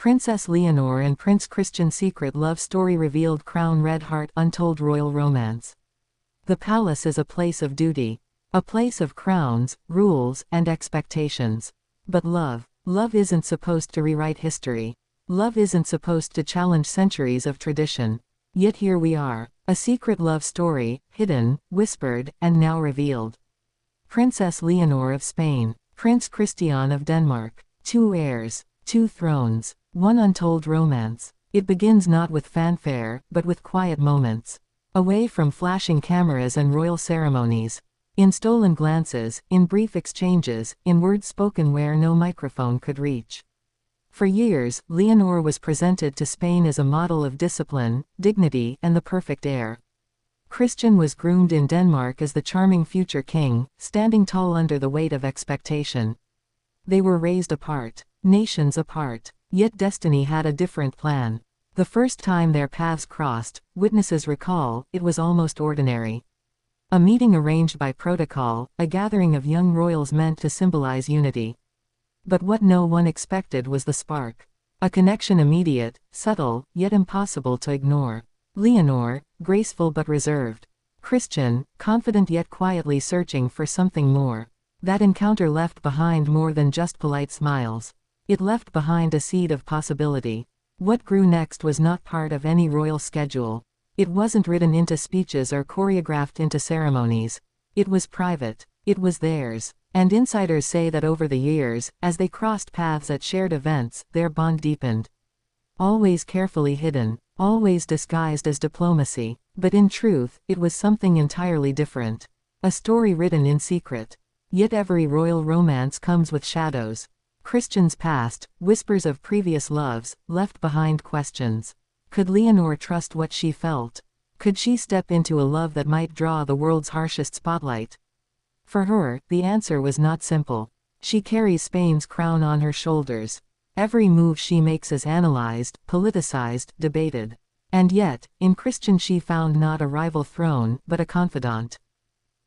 Princess Leonor and Prince Christian secret love story revealed. Crown Red Heart Untold royal romance. The palace is a place of duty. A place of crowns, rules, and expectations. But love isn't supposed to rewrite history. Love isn't supposed to challenge centuries of tradition. Yet here we are. A secret love story, hidden, whispered, and now revealed. Princess Leonor of Spain. Prince Christian of Denmark. 2 heirs. 2 thrones. 1 untold romance. It begins not with fanfare, but with quiet moments. Away from flashing cameras and royal ceremonies. In stolen glances, in brief exchanges, in words spoken where no microphone could reach. For years, Leonor was presented to Spain as a model of discipline, dignity, and the perfect heir. Christian was groomed in Denmark as the charming future king, standing tall under the weight of expectation. They were raised apart, nations apart, yet destiny had a different plan. The first time their paths crossed, witnesses recall, it was almost ordinary. A meeting arranged by protocol, a gathering of young royals meant to symbolize unity. But what no one expected was the spark. A connection immediate, subtle, yet impossible to ignore. Leonor, graceful but reserved. Christian, confident yet quietly searching for something more. That encounter left behind more than just polite smiles. It left behind a seed of possibility. What grew next was not part of any royal schedule. It wasn't written into speeches or choreographed into ceremonies. It was private. It was theirs. And insiders say that over the years, as they crossed paths at shared events, their bond deepened. Always carefully hidden, always disguised as diplomacy, but in truth, it was something entirely different. A story written in secret. Yet every royal romance comes with shadows. Christian's past, whispers of previous loves, left behind questions. Could Leonor trust what she felt? Could she step into a love that might draw the world's harshest spotlight? For her, the answer was not simple. She carries Spain's crown on her shoulders. Every move she makes is analyzed, politicized, debated. And yet, in Christian she found not a rival throne, but a confidant.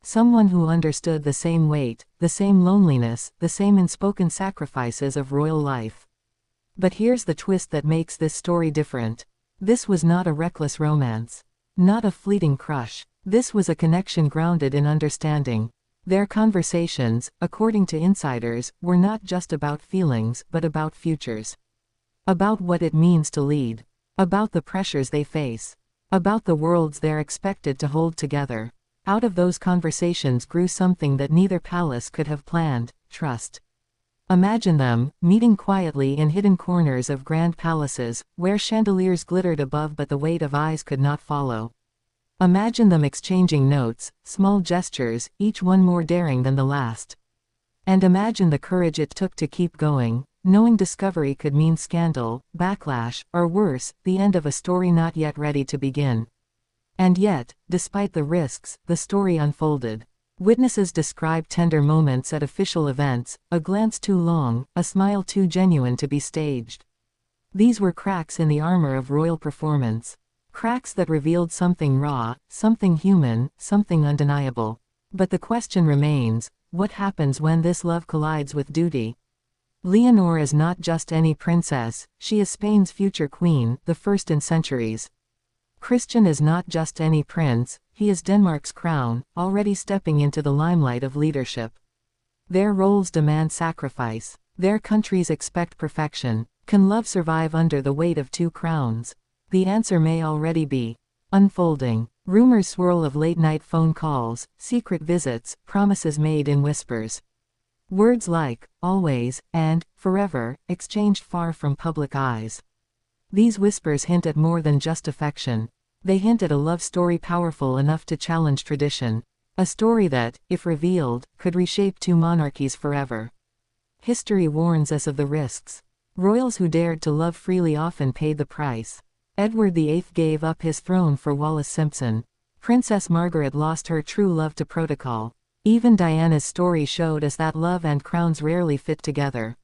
Someone who understood the same weight, the same loneliness, the same unspoken sacrifices of royal life. But here's the twist that makes this story different. This was not a reckless romance. Not a fleeting crush. This was a connection grounded in understanding. Their conversations, according to insiders, were not just about feelings but about futures. About what it means to lead. About the pressures they face. About the worlds they're expected to hold together. Out of those conversations grew something that neither palace could have planned: trust. Imagine them, meeting quietly in hidden corners of grand palaces, where chandeliers glittered above but the weight of eyes could not follow. Imagine them exchanging notes, small gestures, each one more daring than the last. And imagine the courage it took to keep going, knowing discovery could mean scandal, backlash, or worse, the end of a story not yet ready to begin. And yet, despite the risks, the story unfolded. Witnesses describe tender moments at official events, a glance too long, a smile too genuine to be staged. These were cracks in the armor of royal performance. Cracks that revealed something raw, something human, something undeniable. But the question remains, what happens when this love collides with duty? Leonor is not just any princess, she is Spain's future queen, the first in centuries. Christian is not just any prince, he is Denmark's crown, already stepping into the limelight of leadership. Their roles demand sacrifice. Their countries expect perfection. Can love survive under the weight of 2 crowns? The answer may already be unfolding. Rumors swirl of late-night phone calls, secret visits, promises made in whispers. Words like always and forever, exchanged far from public eyes. These whispers hint at more than just affection. They hint at a love story powerful enough to challenge tradition. A story that, if revealed, could reshape 2 monarchies forever. History warns us of the risks. Royals who dared to love freely often paid the price. Edward VIII gave up his throne for Wallis Simpson. Princess Margaret lost her true love to protocol. Even Diana's story showed us that love and crowns rarely fit together.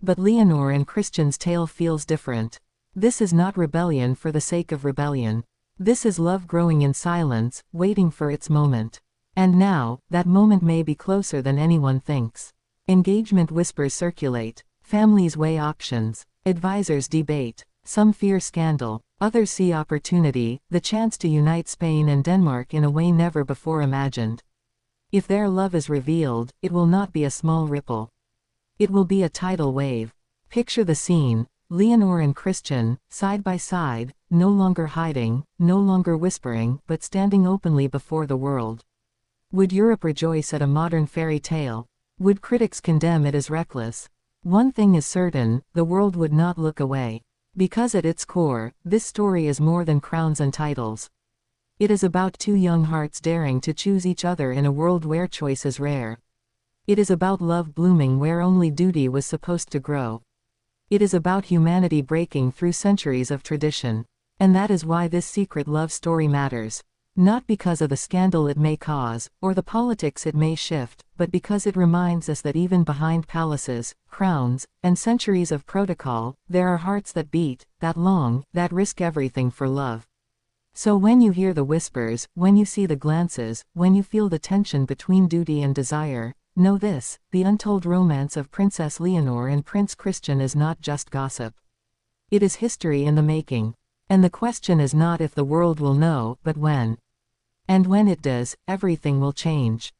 But Leonor and Christian's tale feels different. This is not rebellion for the sake of rebellion. This is love growing in silence, waiting for its moment. And now, that moment may be closer than anyone thinks. Engagement whispers circulate. Families weigh options. Advisors debate. Some fear scandal. Others see opportunity, the chance to unite Spain and Denmark in a way never before imagined. If their love is revealed, it will not be a small ripple. It will be a tidal wave. Picture the scene: Leonor and Christian, side by side, no longer hiding, no longer whispering, but standing openly before the world. Would Europe rejoice at a modern fairy tale? Would critics condemn it as reckless? One thing is certain: the world would not look away. Because at its core, this story is more than crowns and titles. It is about two young hearts daring to choose each other in a world where choice is rare. It is about love blooming where only duty was supposed to grow. It is about humanity breaking through centuries of tradition. And that is why this secret love story matters. Not because of the scandal it may cause, or the politics it may shift, but because it reminds us that even behind palaces, crowns, and centuries of protocol, there are hearts that beat, that long, that risk everything for love. So when you hear the whispers, when you see the glances, when you feel the tension between duty and desire, know this: the untold romance of Princess Leonor and Prince Christian is not just gossip. It is history in the making. And the question is not if the world will know, but when. And when it does, everything will change.